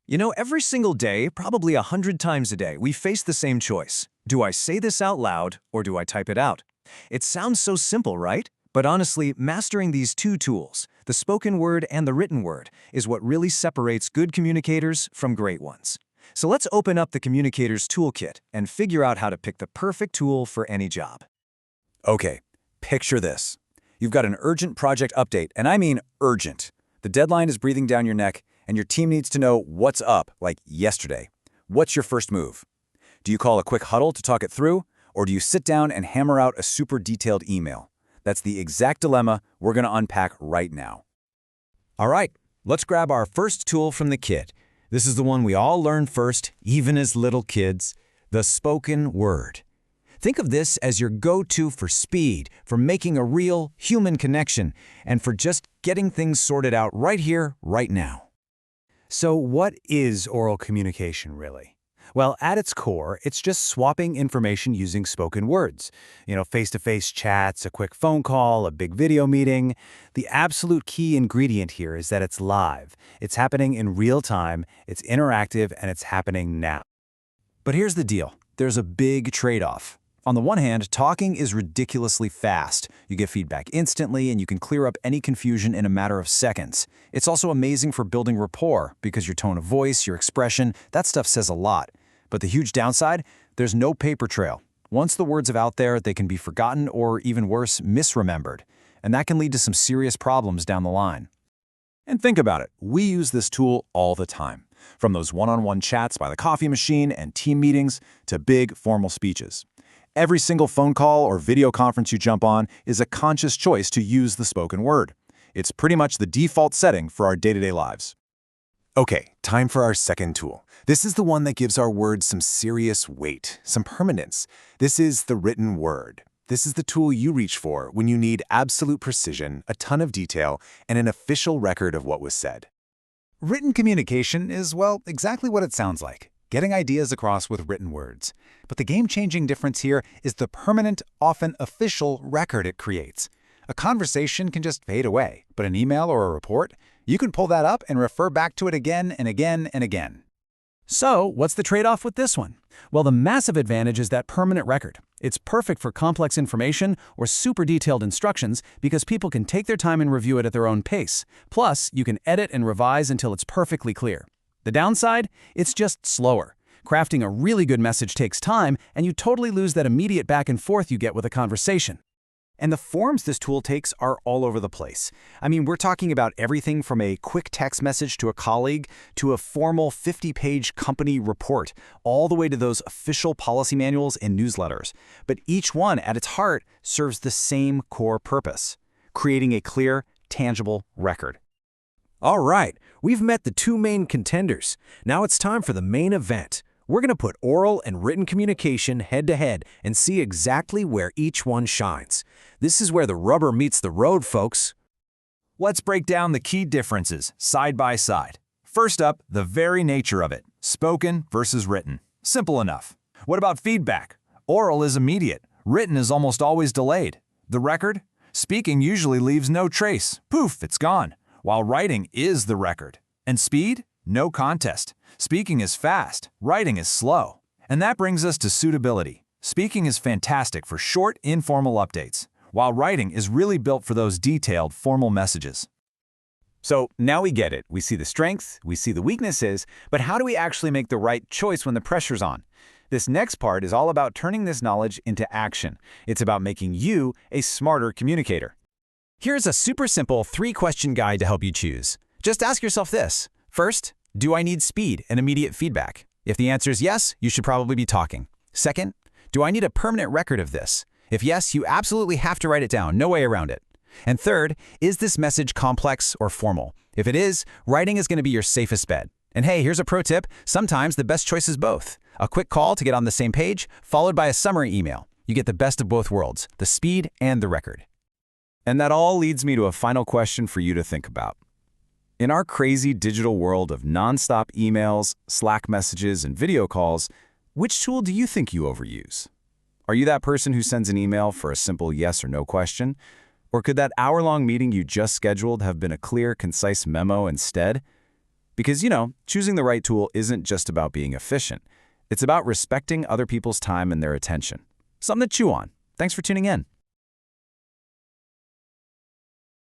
You know, every single day, probably 100 times a day, we face the same choice. Do I say this out loud or do I type it out? It sounds so simple, right? But honestly, mastering these two tools, the spoken word and the written word, is what really separates good communicators from great ones. So let's open up the Communicator's Toolkit and figure out how to pick the perfect tool for any job. Okay, picture this. You've got an urgent project update, and I mean urgent. The deadline is breathing down your neck, and your team needs to know what's up, like yesterday. What's your first move? Do you call a quick huddle to talk it through, or do you sit down and hammer out a super detailed email? That's the exact dilemma we're going to unpack right now. All right, let's grab our first tool from the kit. This is the one we all learned first, even as little kids, the spoken word. Think of this as your go-to for speed, for making a real human connection, and for just getting things sorted out right here, right now. So what is oral communication really? Well, at its core, it's just swapping information using spoken words. Face-to-face chats, a quick phone call, a big video meeting. The absolute key ingredient here is that it's live. It's happening in real time, it's interactive, and it's happening now. But here's the deal. There's a big trade-off. On the one hand, talking is ridiculously fast. You get feedback instantly, and you can clear up any confusion in a matter of seconds. It's also amazing for building rapport, because your tone of voice, your expression, that stuff says a lot. But the huge downside? There's no paper trail. Once the words are out there, they can be forgotten or, even worse, misremembered. And that can lead to some serious problems down the line. And think about it. We use this tool all the time. From those one-on-one chats by the coffee machine and team meetings to big, formal speeches. Every single phone call or video conference you jump on is a conscious choice to use the spoken word. It's pretty much the default setting for our day-to-day lives. Okay, time for our second tool. This is the one that gives our words some serious weight, some permanence. This is the written word. This is the tool you reach for when you need absolute precision, a ton of detail, and an official record of what was said. Written communication is, well, exactly what it sounds like. Getting ideas across with written words. But the game-changing difference here is the permanent, often official record it creates. A conversation can just fade away, but an email or a report, you can pull that up and refer back to it again and again and again. So, what's the trade-off with this one? Well, the massive advantage is that permanent record. It's perfect for complex information or super detailed instructions because people can take their time and review it at their own pace. Plus, you can edit and revise until it's perfectly clear. The downside? It's just slower. Crafting a really good message takes time, and you totally lose that immediate back and forth you get with a conversation. And the forms this tool takes are all over the place. I mean, we're talking about everything from a quick text message to a colleague to a formal 50-page company report, all the way to those official policy manuals and newsletters. But each one, at its heart, serves the same core purpose: creating a clear, tangible record. All right, we've met the two main contenders. Now it's time for the main event. We're going to put oral and written communication head-to-head and see exactly where each one shines. This is where the rubber meets the road, folks. Let's break down the key differences, side by side. First up, the very nature of it. Spoken versus written. Simple enough. What about feedback? Oral is immediate. Written is almost always delayed. The record? Speaking usually leaves no trace. Poof, it's gone. While writing is the record. And speed? No contest. Speaking is fast, writing is slow. And that brings us to suitability. Speaking is fantastic for short, informal updates, while writing is really built for those detailed, formal messages. So now we get it. We see the strengths, we see the weaknesses, but how do we actually make the right choice when the pressure's on? This next part is all about turning this knowledge into action. It's about making you a smarter communicator. Here's a super simple 3-question guide to help you choose. Just ask yourself this. First, do I need speed and immediate feedback? If the answer is yes, you should probably be talking. Second, do I need a permanent record of this? If yes, you absolutely have to write it down, no way around it. And third, is this message complex or formal? If it is, writing is going to be your safest bet. And hey, here's a pro tip. Sometimes the best choice is both. A quick call to get on the same page, followed by a summary email. You get the best of both worlds, the speed and the record. And that all leads me to a final question for you to think about. In our crazy digital world of nonstop emails, Slack messages, and video calls, which tool do you think you overuse? Are you that person who sends an email for a simple yes or no question? Or could that hour-long meeting you just scheduled have been a clear, concise memo instead? Because, choosing the right tool isn't just about being efficient. It's about respecting other people's time and their attention. Something to chew on. Thanks for tuning in.